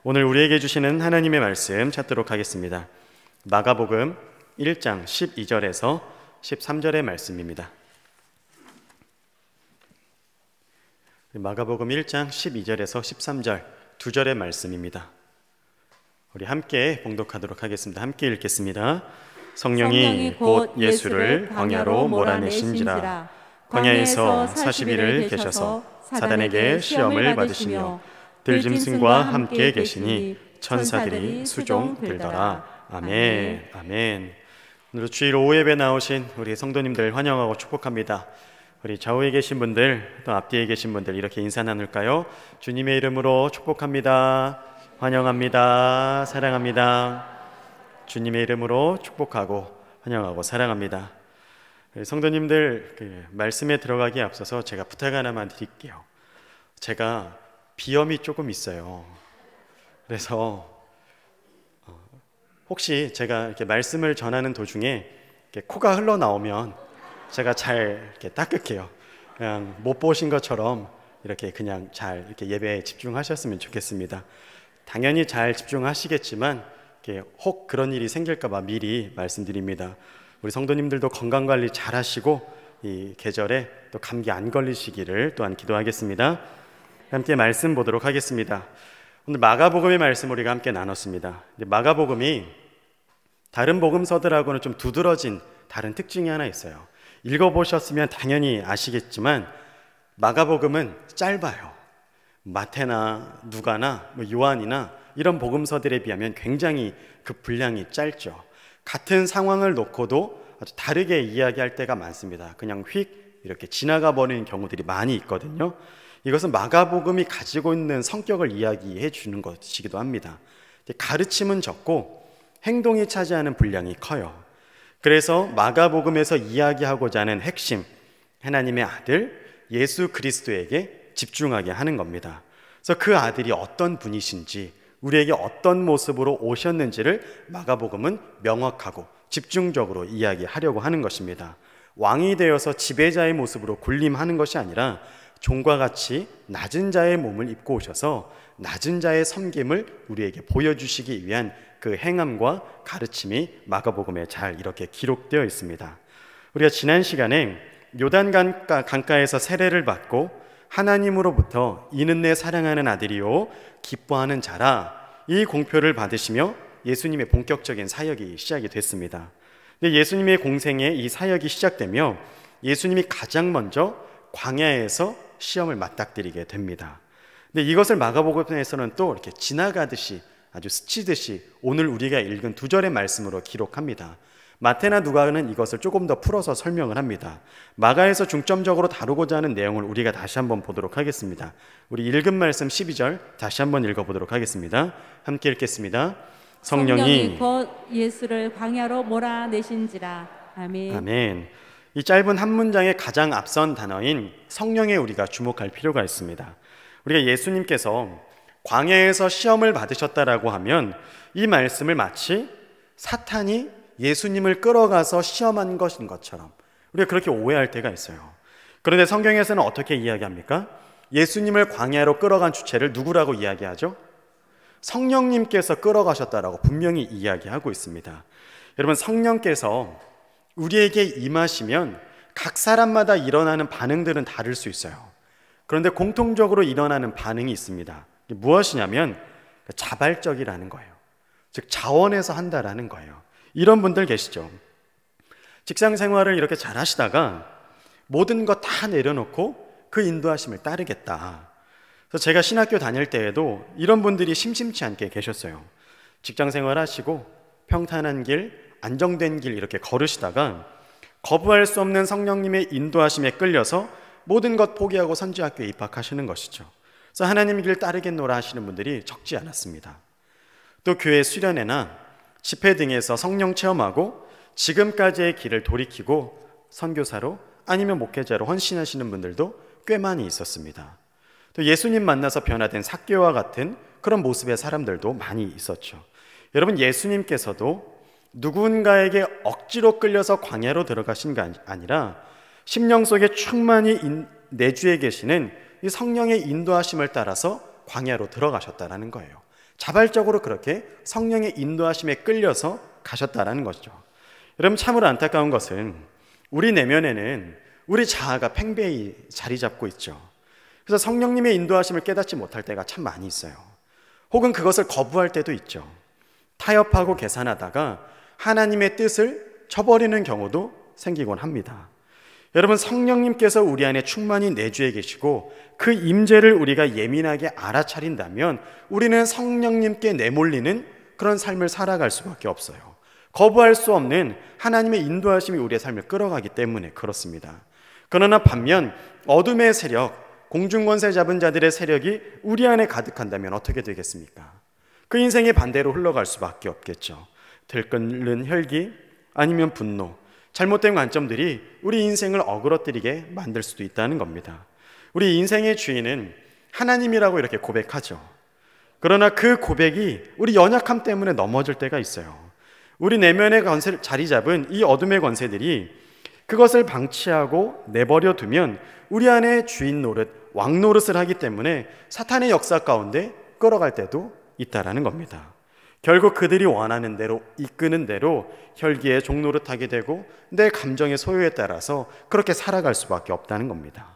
오늘 우리에게 주시는 하나님의 말씀 찾도록 하겠습니다. 마가복음 1장 12절에서 13절의 말씀입니다. 마가복음 1장 12절에서 13절 두 절의 말씀입니다. 우리 함께 봉독하도록 하겠습니다. 함께 읽겠습니다. 성령이 곧 예수를 광야로 몰아내신지라. 광야에서 40일을 계셔서 사단에게 시험을 받으시며 들짐승과 함께 계시니 천사들이 수종들더라. 아멘. 아멘. 오늘 주일 오후 예배 나오신 우리 성도님들 환영하고 축복합니다. 우리 좌우에 계신 분들 또 앞뒤에 계신 분들 이렇게 인사 나눌까요? 주님의 이름으로 축복합니다. 환영합니다. 사랑합니다. 주님의 이름으로 축복하고 환영하고 사랑합니다. 성도님들 말씀에 들어가기에 앞서서 제가 부탁 하나만 드릴게요. 제가 비염이 조금 있어요. 그래서 혹시 제가 이렇게 말씀을 전하는 도중에 이렇게 코가 흘러나오면 제가 잘 이렇게 닦을게요. 그냥 못 보신 것처럼 이렇게 그냥 잘 이렇게 예배에 집중하셨으면 좋겠습니다. 당연히 잘 집중하시겠지만 이렇게 혹 그런 일이 생길까봐 미리 말씀드립니다. 우리 성도님들도 건강관리 잘 하시고 이 계절에 또 감기 안 걸리시기를 또한 기도하겠습니다. 함께 말씀 보도록 하겠습니다. 오늘 마가복음의 말씀 우리가 함께 나눴습니다. 마가복음이 다른 복음서들하고는 좀 두드러진 다른 특징이 하나 있어요. 읽어보셨으면 당연히 아시겠지만 마가복음은 짧아요. 마태나 누가나 요한이나 이런 복음서들에 비하면 굉장히 그 분량이 짧죠. 같은 상황을 놓고도 아주 다르게 이야기할 때가 많습니다. 그냥 휙 이렇게 지나가 버리는 경우들이 많이 있거든요. 이것은 마가복음이 가지고 있는 성격을 이야기해 주는 것이기도 합니다. 가르침은 적고 행동이 차지하는 분량이 커요. 그래서 마가복음에서 이야기하고자 하는 핵심, 하나님의 아들 예수 그리스도에게 집중하게 하는 겁니다. 그래서 그 아들이 어떤 분이신지, 우리에게 어떤 모습으로 오셨는지를 마가복음은 명확하고 집중적으로 이야기하려고 하는 것입니다. 왕이 되어서 지배자의 모습으로 군림하는 것이 아니라 종과 같이 낮은 자의 몸을 입고 오셔서 낮은 자의 섬김을 우리에게 보여주시기 위한 그 행함과 가르침이 마가복음에 잘 이렇게 기록되어 있습니다. 우리가 지난 시간에 요단 강가에서 세례를 받고 하나님으로부터 이는 내 사랑하는 아들이요 기뻐하는 자라, 이 공표를 받으시며 예수님의 본격적인 사역이 시작이 됐습니다. 근데 예수님의 공생에 이 사역이 시작되며 예수님이 가장 먼저 광야에서 시험을 맞닥뜨리게 됩니다. 근데 이것을 마가복음에서는 또 이렇게 지나가듯이 아주 스치듯이 오늘 우리가 읽은 두 절의 말씀으로 기록합니다. 마태나 누가는 이것을 조금 더 풀어서 설명을 합니다. 마가에서 중점적으로 다루고자 하는 내용을 우리가 다시 한번 보도록 하겠습니다. 우리 읽은 말씀 12절 다시 한번 읽어보도록 하겠습니다. 함께 읽겠습니다. 성령이 곧 예수를 광야로 몰아내신지라. 아멘. 아멘. 이 짧은 한 문장의 가장 앞선 단어인 성령에 우리가 주목할 필요가 있습니다. 우리가 예수님께서 광야에서 시험을 받으셨다라고 하면 이 말씀을 마치 사탄이 예수님을 끌어가서 시험한 것인 것처럼 우리가 그렇게 오해할 때가 있어요. 그런데 성경에서는 어떻게 이야기합니까? 예수님을 광야로 끌어간 주체를 누구라고 이야기하죠? 성령님께서 끌어가셨다라고 분명히 이야기하고 있습니다. 여러분, 성령께서 우리에게 임하시면 각 사람마다 일어나는 반응들은 다를 수 있어요. 그런데 공통적으로 일어나는 반응이 있습니다. 무엇이냐면 자발적이라는 거예요. 즉 자원해서 한다라는 거예요. 이런 분들 계시죠. 직장 생활을 이렇게 잘 하시다가 모든 것 다 내려놓고 그 인도하심을 따르겠다. 그래서 제가 신학교 다닐 때에도 이런 분들이 심심치 않게 계셨어요. 직장 생활 하시고 평탄한 길, 안정된 길 이렇게 걸으시다가 거부할 수 없는 성령님의 인도하심에 끌려서 모든 것 포기하고 선지학교에 입학하시는 것이죠. 그래서 하나님의 길 따르겠노라 하시는 분들이 적지 않았습니다. 또 교회 수련회나 집회 등에서 성령 체험하고 지금까지의 길을 돌이키고 선교사로 아니면 목회자로 헌신하시는 분들도 꽤 많이 있었습니다. 또 예수님 만나서 변화된 삭개와 같은 그런 모습의 사람들도 많이 있었죠. 여러분, 예수님께서도 누군가에게 억지로 끌려서 광야로 들어가신 게 아니라 심령 속에 충만히 내주에 계시는 이 성령의 인도하심을 따라서 광야로 들어가셨다라는 거예요. 자발적으로 그렇게 성령의 인도하심에 끌려서 가셨다라는 것이죠. 여러분, 참으로 안타까운 것은 우리 내면에는 우리 자아가 팽배히 자리 잡고 있죠. 그래서 성령님의 인도하심을 깨닫지 못할 때가 참 많이 있어요. 혹은 그것을 거부할 때도 있죠. 타협하고 계산하다가 하나님의 뜻을 저버리는 경우도 생기곤 합니다. 여러분, 성령님께서 우리 안에 충만히 내주해 계시고 그 임재를 우리가 예민하게 알아차린다면 우리는 성령님께 내몰리는 그런 삶을 살아갈 수밖에 없어요. 거부할 수 없는 하나님의 인도하심이 우리의 삶을 끌어가기 때문에 그렇습니다. 그러나 반면 어둠의 세력, 공중권세 잡은 자들의 세력이 우리 안에 가득한다면 어떻게 되겠습니까? 그 인생의 반대로 흘러갈 수밖에 없겠죠. 들끓는 혈기, 아니면 분노, 잘못된 관점들이 우리 인생을 어그러뜨리게 만들 수도 있다는 겁니다. 우리 인생의 주인은 하나님이라고 이렇게 고백하죠. 그러나 그 고백이 우리 연약함 때문에 넘어질 때가 있어요. 우리 내면의 권세를 자리 잡은 이 어둠의 권세들이 그것을 방치하고 내버려 두면 우리 안에 주인 노릇, 왕 노릇을 하기 때문에 사탄의 역사 가운데 끌어갈 때도 있다라는 겁니다. 결국 그들이 원하는 대로, 이끄는 대로 혈기에 종노릇하게 되고 내 감정의 소요에 따라서 그렇게 살아갈 수밖에 없다는 겁니다.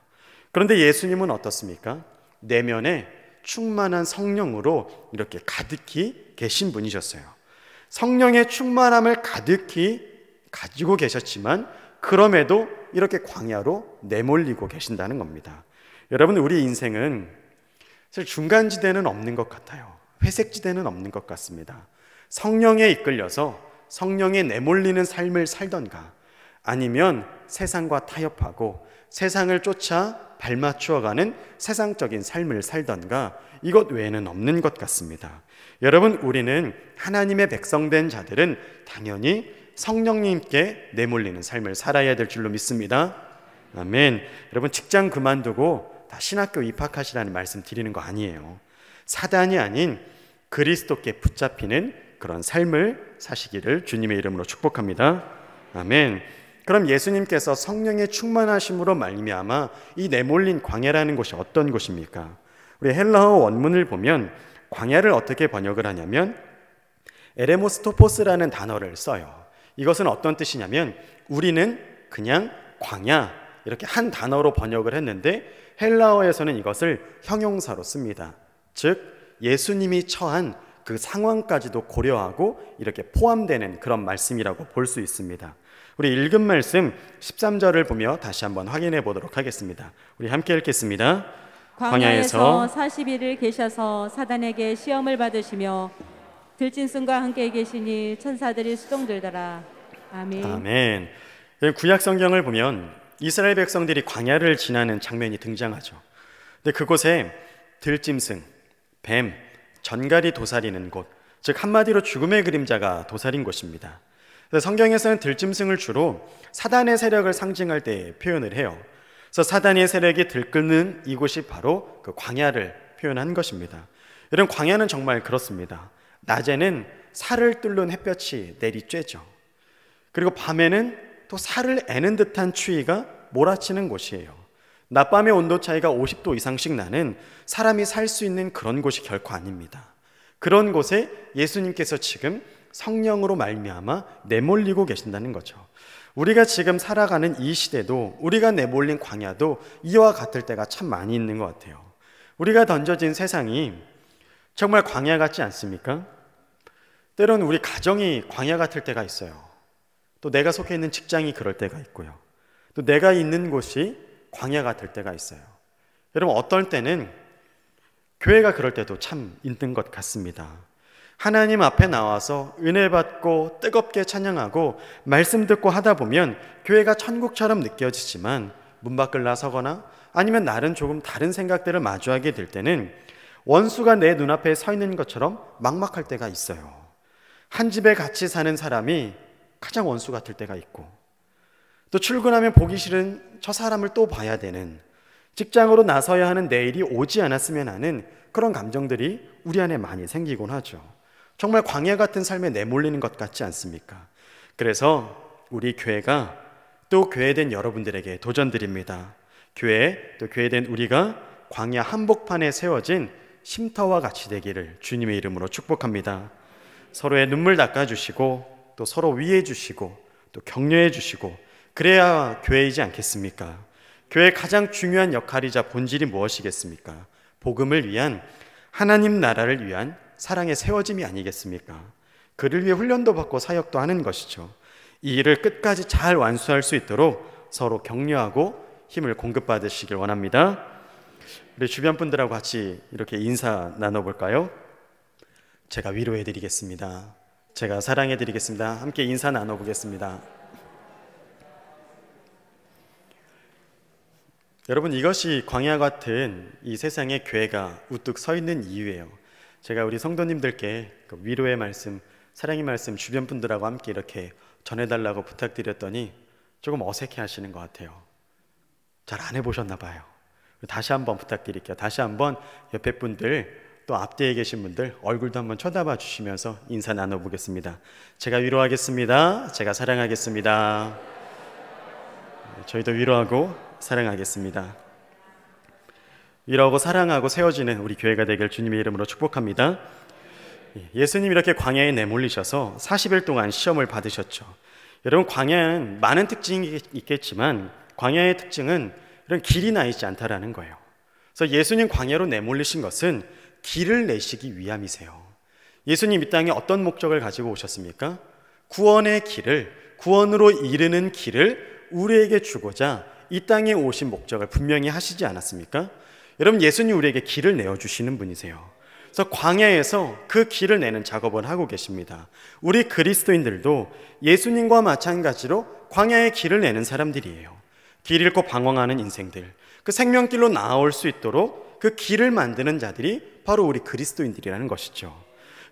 그런데 예수님은 어떻습니까? 내면에 충만한 성령으로 이렇게 가득히 계신 분이셨어요. 성령의 충만함을 가득히 가지고 계셨지만 그럼에도 이렇게 광야로 내몰리고 계신다는 겁니다. 여러분, 우리 인생은 사실 중간지대는 없는 것 같아요. 회색지대는 없는 것 같습니다. 성령에 이끌려서 성령에 내몰리는 삶을 살던가 아니면 세상과 타협하고 세상을 쫓아 발맞추어가는 세상적인 삶을 살던가 이것 외에는 없는 것 같습니다. 여러분, 우리는 하나님의 백성된 자들은 당연히 성령님께 내몰리는 삶을 살아야 될 줄로 믿습니다. 아멘. 여러분, 직장 그만두고 다 신학교 입학하시라는 말씀 드리는 거 아니에요. 사단이 아닌 그리스도께 붙잡히는 그런 삶을 사시기를 주님의 이름으로 축복합니다. 아멘. 그럼 예수님께서 성령의 충만하심으로 말미암아 이 내몰린 광야라는 곳이 어떤 곳입니까? 우리 헬라어 원문을 보면 광야를 어떻게 번역을 하냐면 에레모스토포스라는 단어를 써요. 이것은 어떤 뜻이냐면 우리는 그냥 광야 이렇게 한 단어로 번역을 했는데 헬라어에서는 이것을 형용사로 씁니다. 즉 예수님이 처한 그 상황까지도 고려하고 이렇게 포함되는 그런 말씀이라고 볼 수 있습니다. 우리 읽은 말씀 13절을 보며 다시 한번 확인해 보도록 하겠습니다. 우리 함께 읽겠습니다. 광야에서 40일을 계셔서 사단에게 시험을 받으시며 들짐승과 함께 계시니 천사들이 수동들더라. 아멘. 아멘. 구약 성경을 보면 이스라엘 백성들이 광야를 지나는 장면이 등장하죠. 근데 그곳에 들짐승, 뱀, 전갈이 도사리는 곳, 즉 한마디로 죽음의 그림자가 도사린 곳입니다. 성경에서는 들짐승을 주로 사단의 세력을 상징할 때 표현을 해요. 그래서 사단의 세력이 들끓는 이곳이 바로 그 광야를 표현한 것입니다. 이런 광야는 정말 그렇습니다. 낮에는 살을 뚫는 햇볕이 내리쬐죠. 그리고 밤에는 또 살을 애는 듯한 추위가 몰아치는 곳이에요. 낮밤의 온도 차이가 50도 이상씩 나는 사람이 살 수 있는 그런 곳이 결코 아닙니다. 그런 곳에 예수님께서 지금 성령으로 말미암아 내몰리고 계신다는 거죠. 우리가 지금 살아가는 이 시대도 우리가 내몰린 광야도 이와 같을 때가 참 많이 있는 것 같아요. 우리가 던져진 세상이 정말 광야 같지 않습니까? 때로는 우리 가정이 광야 같을 때가 있어요. 또 내가 속해 있는 직장이 그럴 때가 있고요. 또 내가 있는 곳이 광야 같을 때가 있어요. 여러분, 어떨 때는 교회가 그럴 때도 참 있는 것 같습니다. 하나님 앞에 나와서 은혜 받고 뜨겁게 찬양하고 말씀 듣고 하다 보면 교회가 천국처럼 느껴지지만 문 밖을 나서거나 아니면 나는 조금 다른 생각들을 마주하게 될 때는 원수가 내 눈앞에 서 있는 것처럼 막막할 때가 있어요. 한 집에 같이 사는 사람이 가장 원수 같을 때가 있고 또 출근하면 보기 싫은 저 사람을 또 봐야 되는 직장으로 나서야 하는 내일이 오지 않았으면 하는 그런 감정들이 우리 안에 많이 생기곤 하죠. 정말 광야 같은 삶에 내몰리는 것 같지 않습니까? 그래서 우리 교회가 또 교회된 여러분들에게 도전드립니다. 교회 또 교회된 우리가 광야 한복판에 세워진 쉼터와 같이 되기를 주님의 이름으로 축복합니다. 서로의 눈물 닦아주시고 또 서로 위해 주시고 또 격려해 주시고 그래야 교회이지 않겠습니까? 교회의 가장 중요한 역할이자 본질이 무엇이겠습니까? 복음을 위한, 하나님 나라를 위한 사랑의 세워짐이 아니겠습니까? 그를 위해 훈련도 받고 사역도 하는 것이죠. 이 일을 끝까지 잘 완수할 수 있도록 서로 격려하고 힘을 공급받으시길 원합니다. 우리 주변 분들하고 같이 이렇게 인사 나눠볼까요? 제가 위로해드리겠습니다. 제가 사랑해드리겠습니다. 함께 인사 나눠보겠습니다. 여러분, 이것이 광야 같은 이 세상에 교회가 우뚝 서 있는 이유예요. 제가 우리 성도님들께 그 위로의 말씀, 사랑의 말씀 주변 분들하고 함께 이렇게 전해달라고 부탁드렸더니 조금 어색해 하시는 것 같아요. 잘 안 해보셨나 봐요. 다시 한번 부탁드릴게요. 다시 한번 옆에 분들 또 앞뒤에 계신 분들 얼굴도 한번 쳐다봐 주시면서 인사 나눠보겠습니다. 제가 위로하겠습니다. 제가 사랑하겠습니다. 저희도 위로하고 사랑하겠습니다. 위로하고 사랑하고 세워지는 우리 교회가 되길 주님의 이름으로 축복합니다. 예수님 이렇게 광야에 내몰리셔서 40일 동안 시험을 받으셨죠. 여러분, 광야는 많은 특징이 있겠지만 광야의 특징은 이런 길이 나 있지 않다라는 거예요. 그래서 예수님 광야로 내몰리신 것은 길을 내시기 위함이세요. 예수님 이 땅에 어떤 목적을 가지고 오셨습니까? 구원의 길을, 구원으로 이르는 길을 우리에게 주고자 이 땅에 오신 목적을 분명히 하시지 않았습니까? 여러분, 예수님 우리에게 길을 내어주시는 분이세요. 그래서 광야에서 그 길을 내는 작업을 하고 계십니다. 우리 그리스도인들도 예수님과 마찬가지로 광야의 길을 내는 사람들이에요. 길 잃고 방황하는 인생들, 그 생명길로 나아올 수 있도록 그 길을 만드는 자들이 바로 우리 그리스도인들이라는 것이죠.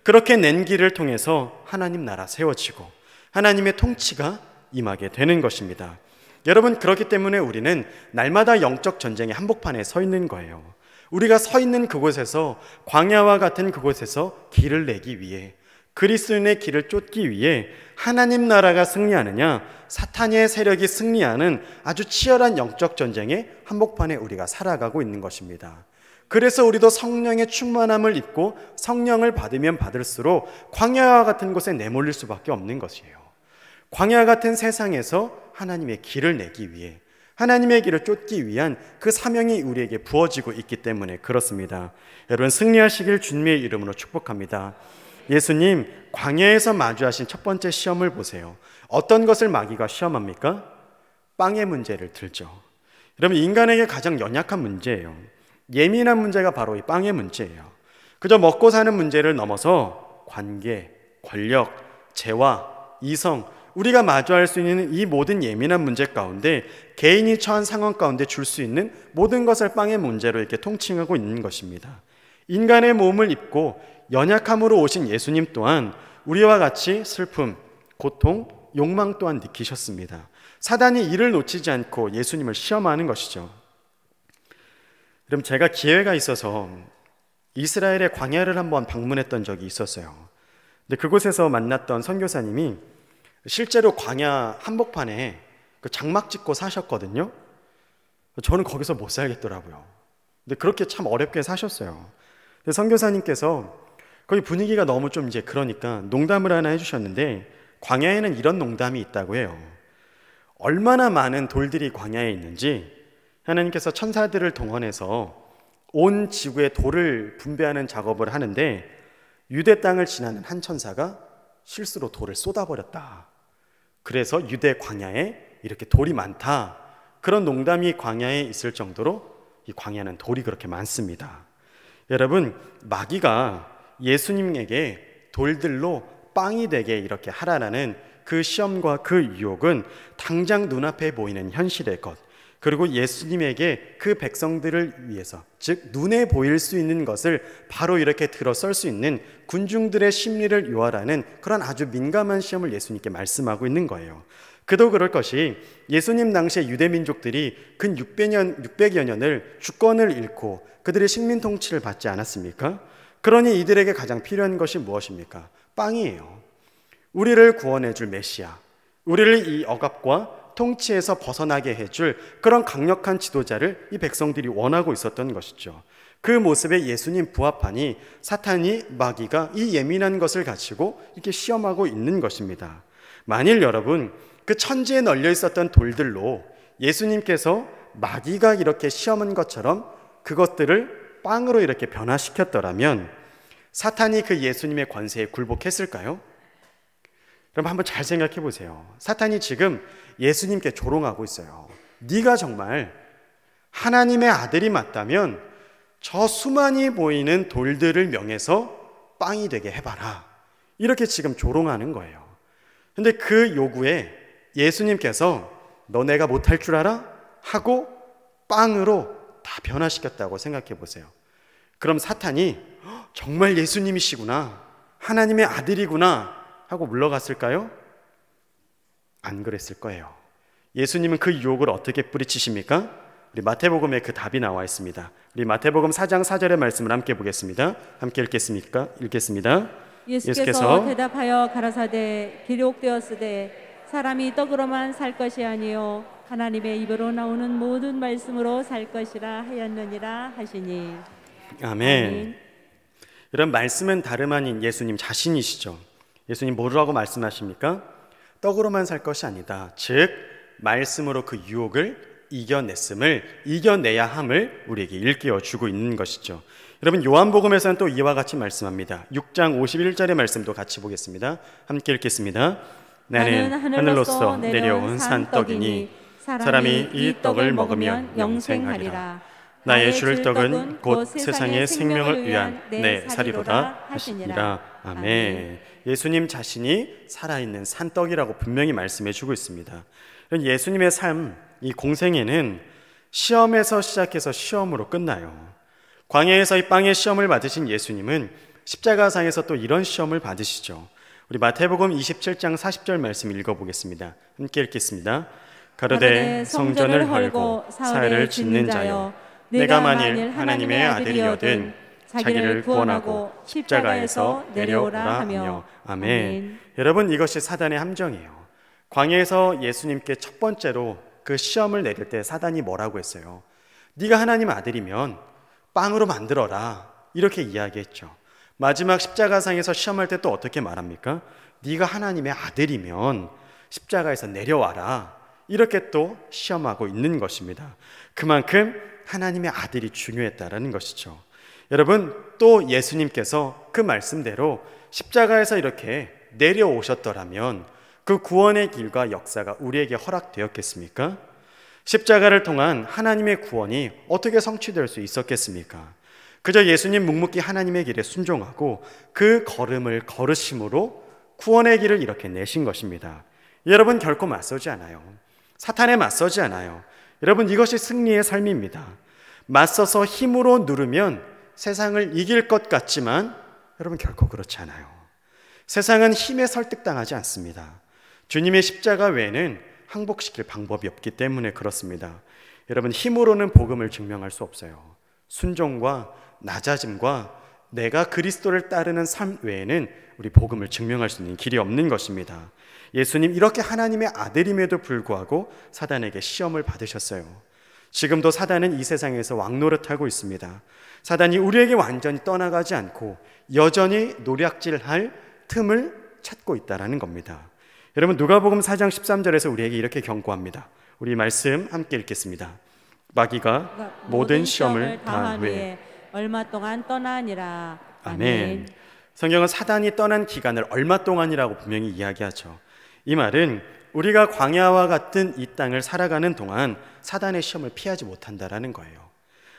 그렇게 낸 길을 통해서 하나님 나라 세워지고 하나님의 통치가 임하게 되는 것입니다. 여러분, 그렇기 때문에 우리는 날마다 영적 전쟁의 한복판에 서 있는 거예요. 우리가 서 있는 그곳에서, 광야와 같은 그곳에서 길을 내기 위해, 그리스도인의 길을 쫓기 위해 하나님 나라가 승리하느냐, 사탄의 세력이 승리하는 아주 치열한 영적 전쟁의 한복판에 우리가 살아가고 있는 것입니다. 그래서 우리도 성령의 충만함을 입고 성령을 받으면 받을수록 광야와 같은 곳에 내몰릴 수밖에 없는 것이에요. 광야 같은 세상에서 하나님의 길을 내기 위해, 하나님의 길을 쫓기 위한 그 사명이 우리에게 부어지고 있기 때문에 그렇습니다. 여러분, 승리하시길 주님의 이름으로 축복합니다. 예수님 광야에서 마주하신 첫 번째 시험을 보세요. 어떤 것을 마귀가 시험합니까? 빵의 문제를 들죠. 여러분, 인간에게 가장 연약한 문제예요. 예민한 문제가 바로 이 빵의 문제예요. 그저 먹고 사는 문제를 넘어서 관계, 권력, 재화, 이성, 우리가 마주할 수 있는 이 모든 예민한 문제 가운데, 개인이 처한 상황 가운데 줄 수 있는 모든 것을 빵의 문제로 이렇게 통칭하고 있는 것입니다. 인간의 몸을 입고 연약함으로 오신 예수님 또한 우리와 같이 슬픔, 고통, 욕망 또한 느끼셨습니다. 사단이 이를 놓치지 않고 예수님을 시험하는 것이죠. 그럼 제가 기회가 있어서 이스라엘의 광야를 한번 방문했던 적이 있었어요. 근데 그곳에서 만났던 선교사님이 실제로 광야 한복판에 그 장막 짓고 사셨거든요. 저는 거기서 못 살겠더라고요. 근데 그렇게 참 어렵게 사셨어요. 근데 선교사님께서 거기 분위기가 너무 좀 이제 그러니까 농담을 하나 해주셨는데, 광야에는 이런 농담이 있다고 해요. 얼마나 많은 돌들이 광야에 있는지 하나님께서 천사들을 동원해서 온 지구에 돌을 분배하는 작업을 하는데, 유대 땅을 지나는 한 천사가 실수로 돌을 쏟아버렸다. 그래서 유대 광야에 이렇게 돌이 많다. 그런 농담이 광야에 있을 정도로 이 광야는 돌이 그렇게 많습니다. 여러분, 마귀가 예수님에게 돌들로 빵이 되게 이렇게 하라라는 그 시험과 그 유혹은 당장 눈앞에 보이는 현실의 것, 그리고 예수님에게 그 백성들을 위해서, 즉 눈에 보일 수 있는 것을 바로 이렇게 들어설 수 있는 군중들의 심리를 요하라는 그런 아주 민감한 시험을 예수님께 말씀하고 있는 거예요. 그도 그럴 것이, 예수님 당시에 유대민족들이 근 600여 년을 주권을 잃고 그들의 식민 통치를 받지 않았습니까? 그러니 이들에게 가장 필요한 것이 무엇입니까? 빵이에요. 우리를 구원해 줄 메시아, 우리를 이 억압과 통치에서 벗어나게 해줄 그런 강력한 지도자를 이 백성들이 원하고 있었던 것이죠. 그 모습에 예수님 부합하니 사탄이, 마귀가 이 예민한 것을 가지고 이렇게 시험하고 있는 것입니다. 만일 여러분 그 천지에 널려 있었던 돌들로 예수님께서 마귀가 이렇게 시험한 것처럼 그것들을 빵으로 이렇게 변화시켰더라면 사탄이 그 예수님의 권세에 굴복했을까요? 그럼 한번 잘 생각해 보세요. 사탄이 지금 예수님께 조롱하고 있어요. 네가 정말 하나님의 아들이 맞다면 저 수많이 보이는 돌들을 명해서 빵이 되게 해봐라. 이렇게 지금 조롱하는 거예요. 근데 그 요구에 예수님께서 너 내가 못할 줄 알아? 하고 빵으로 다 변화시켰다고 생각해 보세요. 그럼 사탄이 정말 예수님이시구나, 하나님의 아들이구나 하고 물러갔을까요? 안 그랬을 거예요. 예수님은 그 유혹을 어떻게 뿌리치십니까? 우리 마태복음에 그 답이 나와 있습니다. 우리 마태복음 4장 4절의 말씀을 함께 보겠습니다. 함께 읽겠습니까? 읽겠습니다. 예수께서 대답하여 가라사대 기록되었으되 사람이 떡으로만 살 것이 아니요 하나님의 입으로 나오는 모든 말씀으로 살 것이라 하였느니라 하시니. 아멘. 이런 말씀은 다름 아닌 예수님 자신이시죠. 예수님 뭐라고 말씀하십니까? 떡으로만 살 것이 아니다. 즉 말씀으로 그 유혹을 이겨내야 함을 우리에게 일깨워 주고 있는 것이죠. 여러분 요한복음에서는 또 이와 같이 말씀합니다. 6장 51절의 말씀도 같이 보겠습니다. 함께 읽겠습니다. 나는 하늘로서 내려온 산떡이니 사람이 이 떡을 먹으면 영생하리라. 나의 줄 떡은 곧 세상의 생명을 위한 내 살이로다 하시니라. 아멘. 예수님 자신이 살아있는 산떡이라고 분명히 말씀해 주고 있습니다. 예수님의 삶, 이 공생애는 시험에서 시작해서 시험으로 끝나요. 광야에서 이 빵의 시험을 받으신 예수님은 십자가상에서 또 이런 시험을 받으시죠. 우리 마태복음 27장 40절 말씀 읽어보겠습니다. 함께 읽겠습니다. 가로되 성전을 헐고 사회를 짓는 자여, 내가 만일 하나님의 아들이여든 자기를 구원하고 십자가에서 내려오라 하며. 아멘. 여러분 이것이 사단의 함정이에요. 광야에서 예수님께 첫 번째로 그 시험을 내릴 때 사단이 뭐라고 했어요? 네가 하나님 아들이면 빵으로 만들어라, 이렇게 이야기했죠. 마지막 십자가상에서 시험할 때 또 어떻게 말합니까? 네가 하나님의 아들이면 십자가에서 내려와라, 이렇게 또 시험하고 있는 것입니다. 그만큼 하나님의 아들이 중요했다라는 것이죠. 여러분 또 예수님께서 그 말씀대로 십자가에서 이렇게 내려오셨더라면 그 구원의 길과 역사가 우리에게 허락되었겠습니까? 십자가를 통한 하나님의 구원이 어떻게 성취될 수 있었겠습니까? 그저 예수님 묵묵히 하나님의 길에 순종하고 그 걸음을 걸으심으로 구원의 길을 이렇게 내신 것입니다. 여러분 결코 맞서지 않아요. 사탄에 맞서지 않아요. 여러분 이것이 승리의 삶입니다. 맞서서 힘으로 누르면 세상을 이길 것 같지만 여러분 결코 그렇지 않아요. 세상은 힘에 설득당하지 않습니다. 주님의 십자가 외에는 항복시킬 방법이 없기 때문에 그렇습니다. 여러분 힘으로는 복음을 증명할 수 없어요. 순종과 낮아짐과 내가 그리스도를 따르는 삶 외에는 우리 복음을 증명할 수 있는 길이 없는 것입니다. 예수님 이렇게 하나님의 아들임에도 불구하고 사단에게 시험을 받으셨어요. 지금도 사단은 이 세상에서 왕노릇하고 있습니다. 사단이 우리에게 완전히 떠나가지 않고 여전히 노략질할 틈을 찾고 있다는 겁니다. 여러분 누가복음 4장 13절에서 우리에게 이렇게 경고합니다. 우리 말씀 함께 읽겠습니다. 마귀가 모든 시험을 다한 후에 얼마 동안 떠나니라. 아멘. 성경은 사단이 떠난 기간을 얼마 동안이라고 분명히 이야기하죠. 이 말은 우리가 광야와 같은 이 땅을 살아가는 동안 사단의 시험을 피하지 못한다라는 거예요.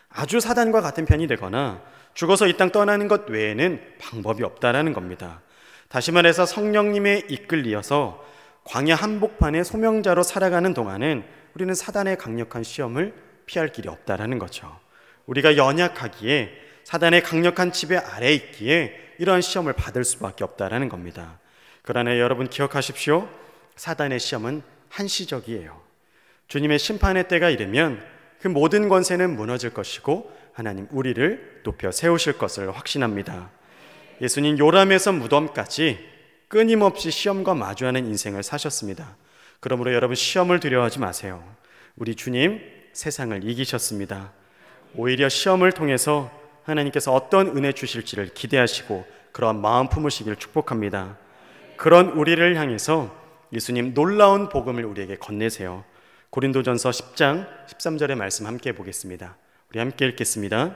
아주 사단과 같은 편이 되거나 죽어서 이 땅 떠나는 것 외에는 방법이 없다라는 겁니다. 다시 말해서 성령님의 이끌리어서 광야 한복판의 소명자로 살아가는 동안은 우리는 사단의 강력한 시험을 피할 길이 없다라는 거죠. 우리가 연약하기에 사단의 강력한 지배 아래에 있기에 이러한 시험을 받을 수밖에 없다라는 겁니다. 그러나 여러분 기억하십시오. 사단의 시험은 한시적이에요. 주님의 심판의 때가 이르면 그 모든 권세는 무너질 것이고 하나님 우리를 높여 세우실 것을 확신합니다. 예수님 요람에서 무덤까지 끊임없이 시험과 마주하는 인생을 사셨습니다. 그러므로 여러분 시험을 두려워하지 마세요. 우리 주님 세상을 이기셨습니다. 오히려 시험을 통해서 하나님께서 어떤 은혜 주실지를 기대하시고 그러한 마음 품으시길 축복합니다. 그런 우리를 향해서 예수님 놀라운 복음을 우리에게 건네세요. 고린도전서 10장 13절의 말씀 함께 보겠습니다. 우리 함께 읽겠습니다.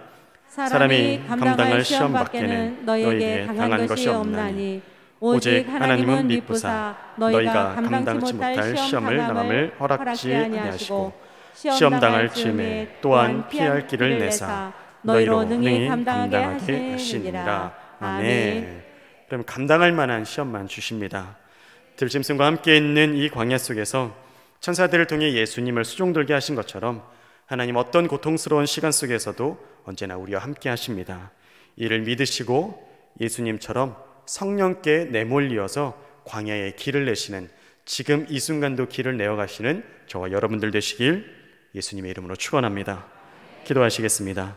사람이 감당할 시험 밖에는 너희에게 당한 것이 없나니 오직 하나님은 미쁘사 너희가 감당치 못할 시험 당함을 허락지 아니하시고 시험 당할 즈음에 또한 피할 길을 내사 너희로 능히 감당하게 하시느니라. 아멘. 그럼 감당할 만한 시험만 주십니다. 들짐승과 함께 있는 이 광야 속에서 천사들을 통해 예수님을 수종들게 하신 것처럼 하나님 어떤 고통스러운 시간 속에서도 언제나 우리와 함께 하십니다. 이를 믿으시고 예수님처럼 성령께 내몰리어서 광야에 길을 내시는, 지금 이 순간도 길을 내어가시는 저와 여러분들 되시길 예수님의 이름으로 축원합니다. 기도하시겠습니다.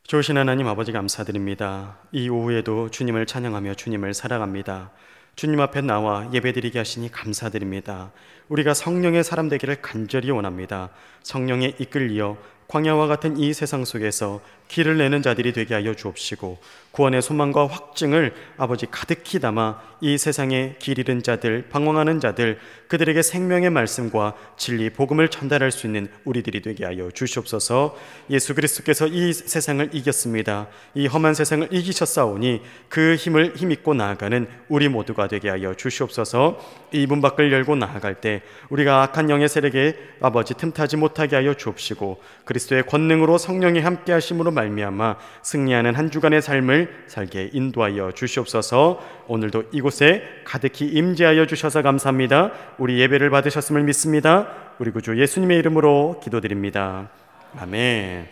좋으신 하나님 아버지 감사드립니다. 이 오후에도 주님을 찬양하며 주님을 사랑합니다. 주님 앞에 나와 예배드리게 하시니 감사드립니다. 우리가 성령의 사람 되기를 간절히 원합니다. 성령에 이끌려 광야와 같은 이 세상 속에서 길을 내는 자들이 되게 하여 주옵시고 구원의 소망과 확증을 아버지 가득히 담아 이 세상에 길 잃은 자들, 방황하는 자들, 그들에게 생명의 말씀과 진리, 복음을 전달할 수 있는 우리들이 되게 하여 주시옵소서. 예수 그리스도께서 이 세상을 이겼습니다. 이 험한 세상을 이기셨사오니 그 힘을 힘입고 나아가는 우리 모두가 되게 하여 주시옵소서. 이 문 밖을 열고 나아갈 때 우리가 악한 영의 세력에 아버지 틈타지 못하게 하여 주옵시고 그리스도의 권능으로 성령이 함께 하심으로 말미암아 승리하는 한 주간의 삶을 살게 인도하여 주시옵소서. 오늘도 이곳에 가득히 임재하여 주셔서 감사합니다. 우리 예배를 받으셨음을 믿습니다. 우리 구주 예수님의 이름으로 기도드립니다. 아멘.